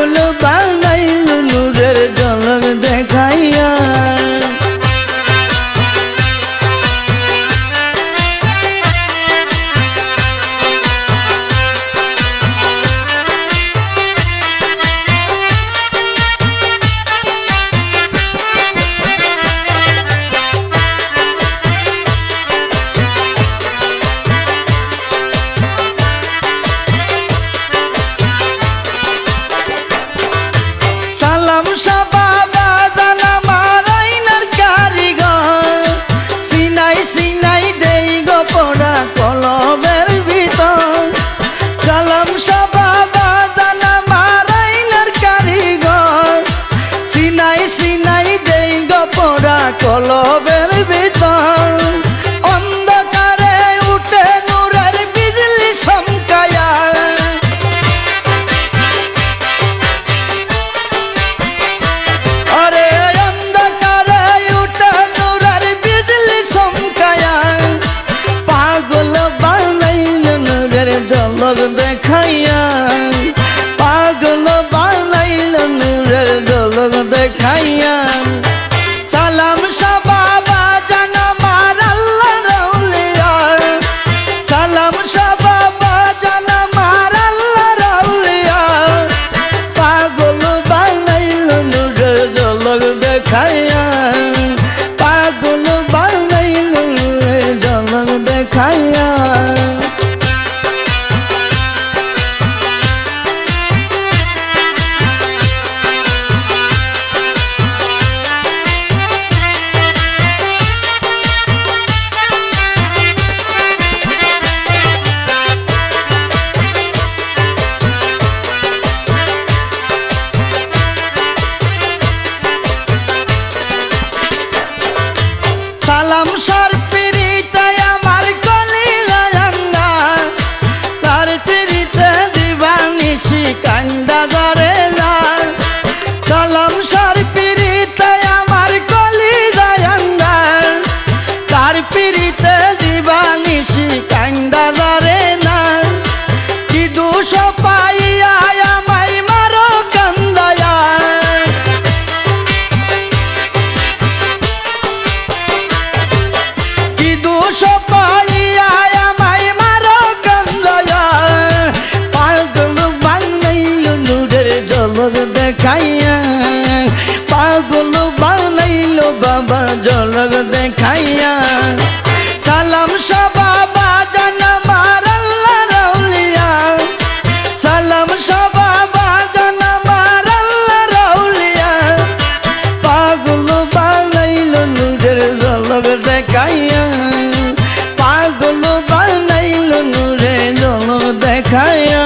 পাগল বানাইল নূরের ঝলক দেখাইয়া। কলবের ভিতর অন্ধকারে উঠে নূরের বিজলি চমকায়া। আরে অন্ধকারে উঠে নূরের বিজলি চমকায়া। পাগল বানাইল নূরের ঝলক দেখাইয়া। পাগল বানাইল নূরের ঝলক দেখাইয়া। সালাম শাহ বাবা জান আমার আল্লাহ রাউলিয়া। সালাম শাহ বাবা জান আমার আল্লাহ রাউলিয়া। পাগল বানাইল নূরের ঝলক দেখাইয়া। পাগল বানাইল নূরের ঝলক দেখাইয়া। সালাম শার পিরিতে আমার কলিলা জাঙ্গা। তার পিরিতে দিবানিশি কান্দা ধরে যায়। সালাম শার পিরিতে আমার কলিলা জাঙ্গা। তার পিরিতে দিবানিশি কান্দা ধরে না। কি দোষ পাইয়া আমায় মারো কান্দায়া। দোষ পাইয়া আমায় মারো কান্দায়া। পাগল বানাইল নূরের ঝলক দেখাইয়া। পাগল বানাইল বাবা ঝলক দেখাইয়া। সালাম শাহ বাবা জান আমার আল্লাহ রাউলিয়া। সালাম শাহ বাবা জান আমার আল্লাহ রাউলিয়া। পাগল বানাইল নূরের ঝলক দেখাইয়া। পাগল বানাইল নূরের ঝলক দেখাইয়া।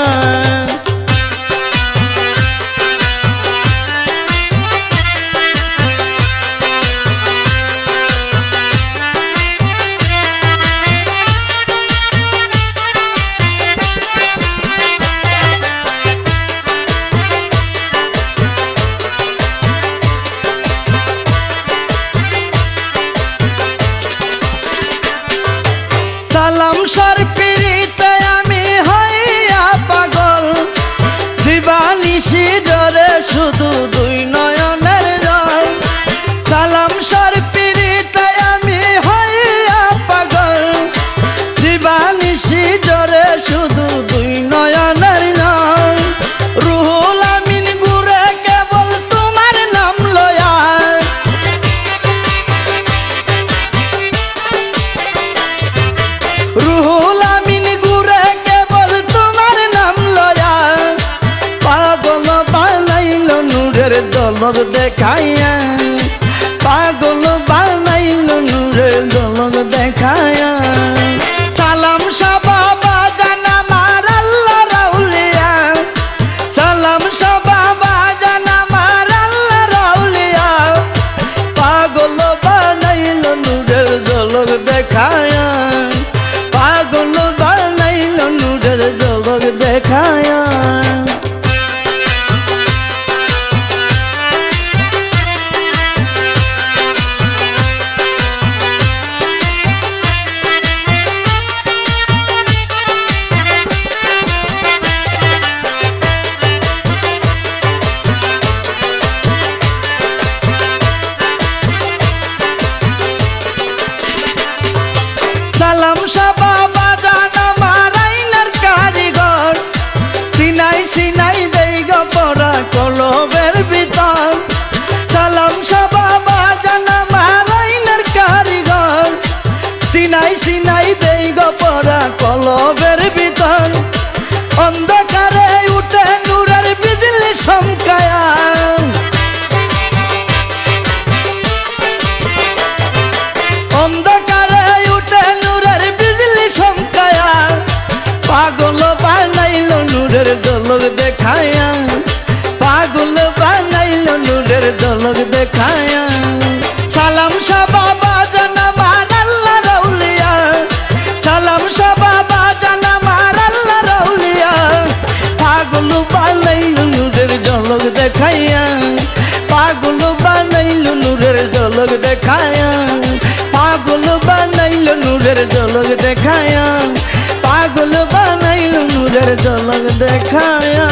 সালাম শার পিরিতে আমি হইয়া পাগল। দিবানিশি ডরে শুধু দুই নয়নের জল। সালাম শার পিরিতে আমি হইয়া পাগল। দিবানিশি ডরে শুধু দুই নয়নের জল। রুহুল আমিন ঘুরে কেবল তোমার নাম লয়া। রুহুল আমিন ঘুরে কেবল তোমার নাম লয়া। পাগল বানাইল নূরের ঝলক দেখাইয়া। পাগল বানাইল নূরের ঝলক দেখাইয়া। সালাম শাহ বাবা জান আমার আল্লাহ রাউলিয়া। সালাম শাহ বাবা জান আমার আল্লাহ রাউলিয়া। পাগল বানাইল নূরের ঝলক দেখাইয়া। পাগল বানাইল নূরের ঝলক দেখাইয়া। ঝলক দেখায়া সালাম শাহ বাবা জান আমার আল্লাহ রাউলিয়া সালাম শাহ বাবা জান আমার আল্লাহ রাউলিয়া পাগল বানাইল নূরের ঝলক দেখায়া পাগল বানাইল নূরের ঝলক দেখায়া পাগল বানাইল নূরের ঝলক দেখায়া পাগল বানাইল নূরের ঝলক দেখায়া